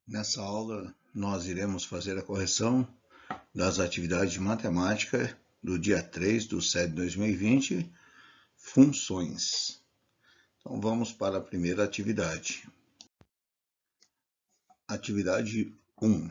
Nessa aula, nós iremos fazer a correção das atividades de matemática do dia 3/7/2020, funções. Então, vamos para a primeira atividade. Atividade 1.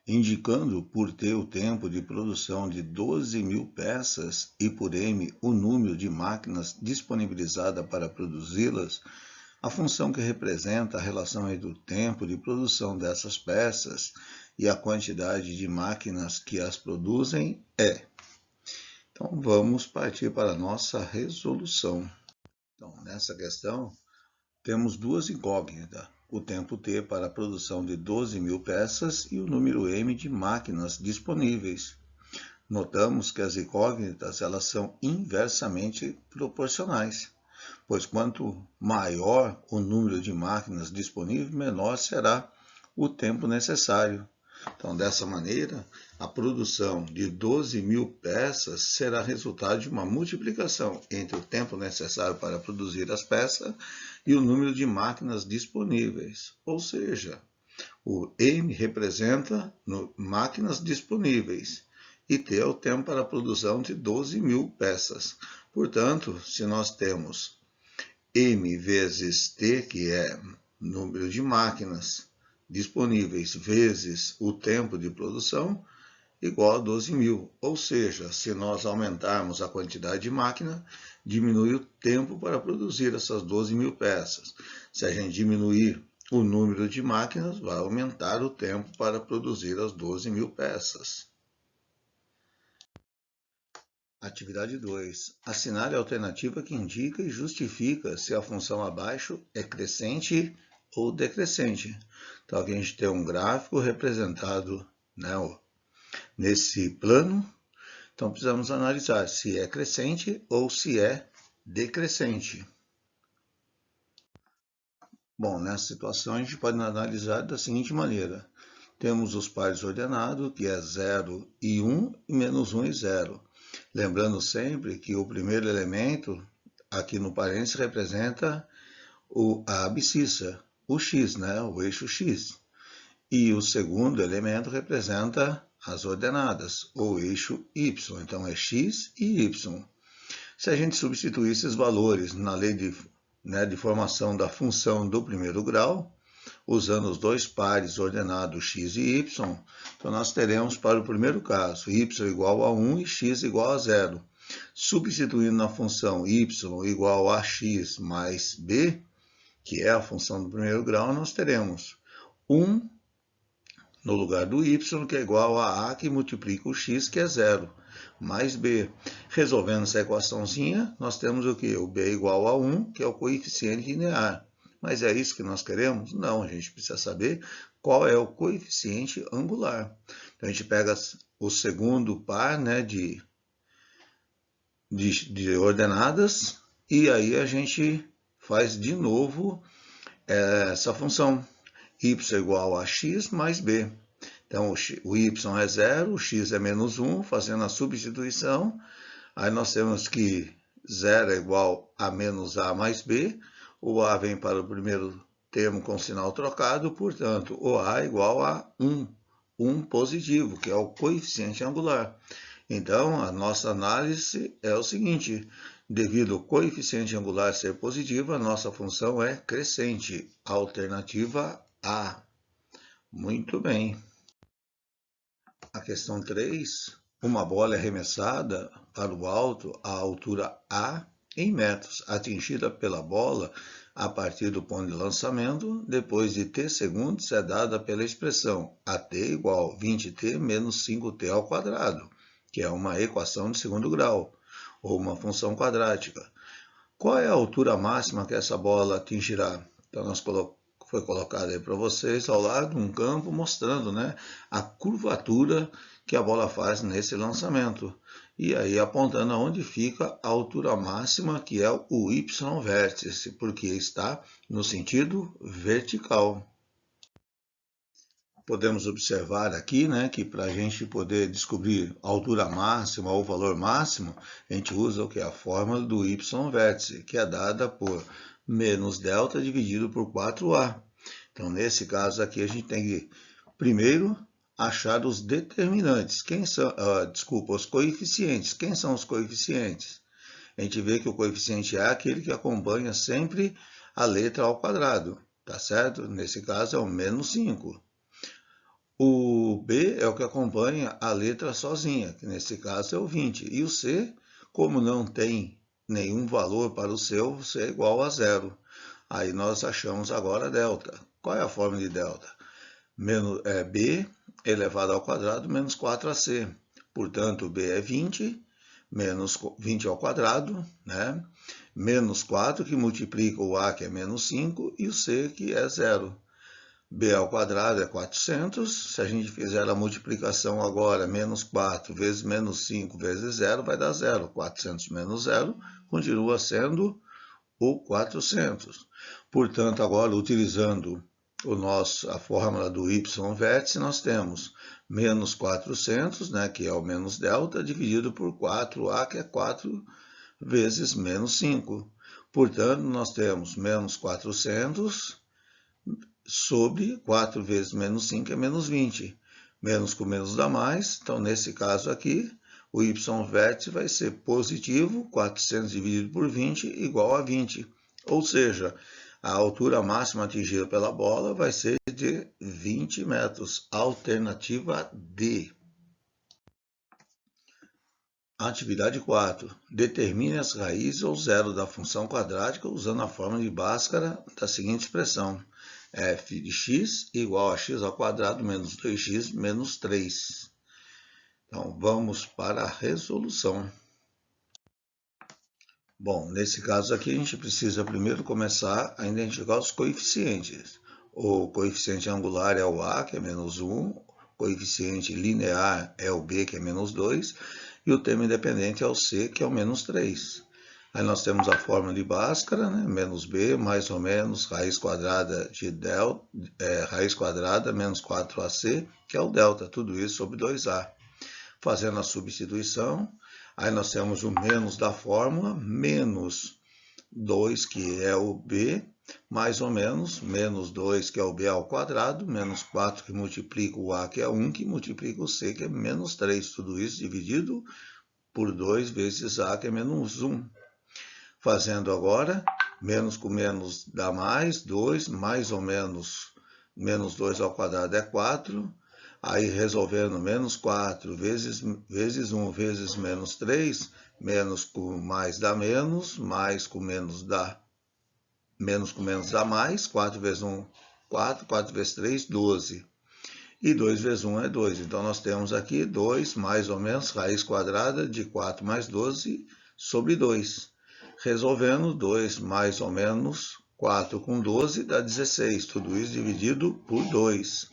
Indicando por T o tempo de produção de 12.000 peças e por M o número de máquinas disponibilizada para produzi-las, a função que representa a relação entre o tempo de produção dessas peças e a quantidade de máquinas que as produzem é. Então, vamos partir para a nossa resolução. Então, nessa questão, temos duas incógnitas. O tempo T para a produção de 12.000 peças e o número M de máquinas disponíveis. Notamos que as incógnitas elas são inversamente proporcionais, pois quanto maior o número de máquinas disponíveis, menor será o tempo necessário. Então, dessa maneira, a produção de 12.000 peças será resultado de uma multiplicação entre o tempo necessário para produzir as peças e o número de máquinas disponíveis. Ou seja, o M representa máquinas disponíveis e T é o tempo para a produção de 12.000 peças. Portanto, se nós temos M vezes T, que é número de máquinas disponíveis, vezes o tempo de produção, igual a 12.000. Ou seja, se nós aumentarmos a quantidade de máquina, diminui o tempo para produzir essas 12.000 peças. Se a gente diminuir o número de máquinas, vai aumentar o tempo para produzir as 12.000 peças. Atividade 2. Assinale a alternativa que indica e justifica se a função abaixo é crescente ou decrescente. Então, aqui a gente tem um gráfico representado, nesse plano. Então, precisamos analisar se é crescente ou se é decrescente. Bom, nessa situação a gente pode analisar da seguinte maneira. Temos os pares ordenados, que é 0 e 1, e menos 1 e 0. Lembrando sempre que o primeiro elemento, aqui no parênteses, representa a abscissa, o x, o eixo x. E o segundo elemento representa as ordenadas, o eixo y. Então, é x e y. Se a gente substituir esses valores na lei de formação da função do primeiro grau, usando os dois pares ordenados x e y, então nós teremos para o primeiro caso y igual a 1 e x igual a 0. Substituindo na função y igual a x mais b, que é a função do primeiro grau, nós teremos 1 no lugar do y, que é igual a que multiplica o x, que é 0, mais b. Resolvendo essa equaçãozinha, nós temos o quê? O b igual a 1, que é o coeficiente linear. Mas é isso que nós queremos? Não, a gente precisa saber qual é o coeficiente angular. Então, a gente pega o segundo par de ordenadas e aí a gente faz de novo essa função y igual a x mais b. Então, o y é 0, o x é menos 1, fazendo a substituição. Aí nós temos que 0 é igual a menos a mais b. O a vem para o primeiro termo com sinal trocado, portanto, o a é igual a 1. 1 positivo, que é o coeficiente angular. Então, a nossa análise é o seguinte: devido ao coeficiente angular ser positivo, a nossa função é crescente. Alternativa A. Muito bem. A questão 3. Uma bola é arremessada para o alto à altura A em metros, atingida pela bola a partir do ponto de lançamento, depois de t segundos, é dada pela expressão AT igual a 20t menos 5t ao quadrado, que é uma equação de segundo grau, ou uma função quadrática. Qual é a altura máxima que essa bola atingirá? Então, foi colocado aí para vocês ao lado um campo mostrando a curvatura que a bola faz nesse lançamento. E aí apontando aonde fica a altura máxima, que é o y-vértice, porque está no sentido vertical. Podemos observar aqui que para a gente poder descobrir a altura máxima ou o valor máximo, a gente usa o que é a fórmula do y-vértice, que é dada por menos delta dividido por 4a. Então, nesse caso aqui, a gente tem que, primeiro, achar os determinantes. Quem são, os coeficientes. Quem são os coeficientes? A gente vê que o coeficiente A é aquele que acompanha sempre a letra ao quadrado, tá certo? Nesse caso é o menos 5. O B é o que acompanha a letra sozinha, que nesse caso é o 20. E o C, como não tem nenhum valor para o seu, C é igual a zero. Aí nós achamos agora delta. Qual é a forma de delta? B elevado ao quadrado menos 4ac. Portanto, B é 20, menos 20 ao quadrado, né? Menos 4, que multiplica o A, que é menos 5, e o C, que é zero. B ao quadrado é 400. Se a gente fizer a multiplicação agora, menos 4 vezes menos 5 vezes 0, vai dar 0. 400 menos 0 continua sendo o 400. Portanto, agora, utilizando a fórmula do y vértice, nós temos menos 400, né, que é o menos delta, dividido por 4a, que é 4 vezes menos 5. Portanto, nós temos menos 400 sobre 4 vezes menos 5 é menos 20. Menos com menos dá mais, então nesse caso aqui, o y vértice vai ser positivo, 400 dividido por 20 igual a 20. Ou seja, a altura máxima atingida pela bola vai ser de 20 metros. Alternativa D. Atividade 4. Determine as raízes ou zero da função quadrática usando a fórmula de Bhaskara da seguinte expressão. F de x igual a x ao quadrado menos 2x menos 3. Então, vamos para a resolução. Bom, nesse caso aqui, a gente precisa primeiro começar a identificar os coeficientes. O coeficiente angular é o A, que é menos 1. O coeficiente linear é o B, que é menos 2. E o termo independente é o C, que é o menos 3. Aí nós temos a fórmula de Bhaskara, né? Menos B, mais ou menos, raiz quadrada de delta, raiz quadrada menos 4ac, que é o delta, tudo isso sobre 2a. Fazendo a substituição, aí nós temos o menos da fórmula, menos 2, que é o B, mais ou menos 2, que é o B ao quadrado, menos 4, que multiplica o A, que é 1, que multiplica o C, que é menos 3. Tudo isso dividido por 2 vezes A, que é menos 1. Fazendo agora, menos com menos dá mais, 2, mais ou menos 2 ao quadrado é 4. Aí resolvendo menos 4 vezes 1 vezes menos 3, menos com mais dá menos, mais com menos dá mais, 4 vezes 1, 4, 4 vezes 3, 12. E 2 vezes 1 é 2. Então, nós temos aqui 2 mais ou menos raiz quadrada de 4 mais 12 sobre 2. Resolvendo, 2 mais ou menos 4 com 12 dá 16. Tudo isso dividido por 2.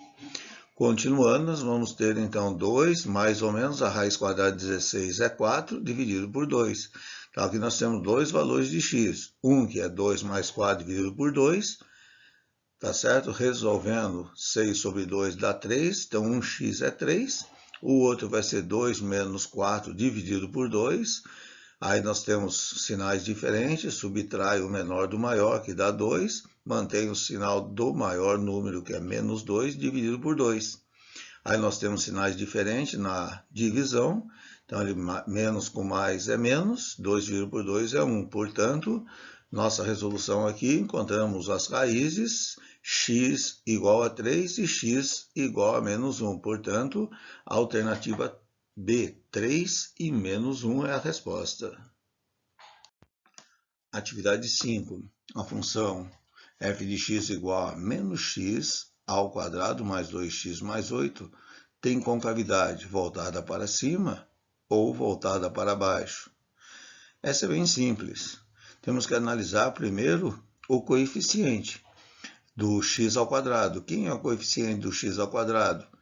Continuando, nós vamos ter então 2 mais ou menos a raiz quadrada de 16 é 4 dividido por 2. Então, aqui nós temos dois valores de x. Um que é 2 mais 4 dividido por 2. Tá certo? Resolvendo, 6 sobre 2 dá 3. Então, 1x é 3. O outro vai ser 2 menos 4 dividido por 2. Aí nós temos sinais diferentes, subtrai o menor do maior, que dá 2, mantém o sinal do maior número, que é menos 2, dividido por 2. Aí nós temos sinais diferentes na divisão, então menos com mais é menos, 2 dividido por 2 é 1. Portanto, nossa resolução aqui, encontramos as raízes, x igual a 3 e x igual a menos 1. Portanto, a alternativa B, 3 e menos 1 é a resposta. Atividade 5. A função f de x igual a menos x ao quadrado mais 2x mais 8 tem concavidade voltada para cima ou voltada para baixo. Essa é bem simples. Temos que analisar primeiro o coeficiente do x ao quadrado. Quem é o coeficiente do x ao quadrado?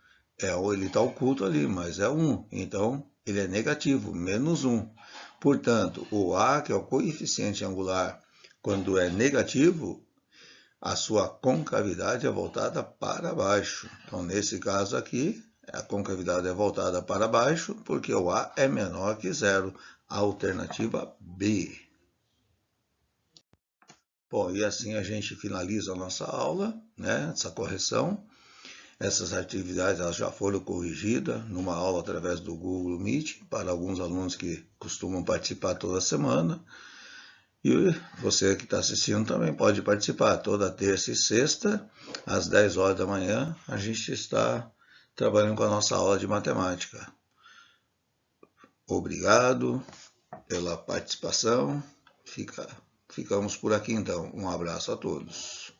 Ele está oculto ali, mas é 1. Então, ele é negativo, menos 1. Portanto, o A, que é o coeficiente angular, quando é negativo, a sua concavidade é voltada para baixo. Então, nesse caso aqui, a concavidade é voltada para baixo, porque o A é menor que zero. A alternativa B. Bom, e assim a gente finaliza a nossa aula, né? Essa correção. Essas atividades elas já foram corrigidas numa aula através do Google Meet para alguns alunos que costumam participar toda semana. E você que está assistindo também pode participar. Toda terça e sexta, às 10 horas da manhã, a gente está trabalhando com a nossa aula de matemática. Obrigado pela participação. Ficamos por aqui então. Um abraço a todos.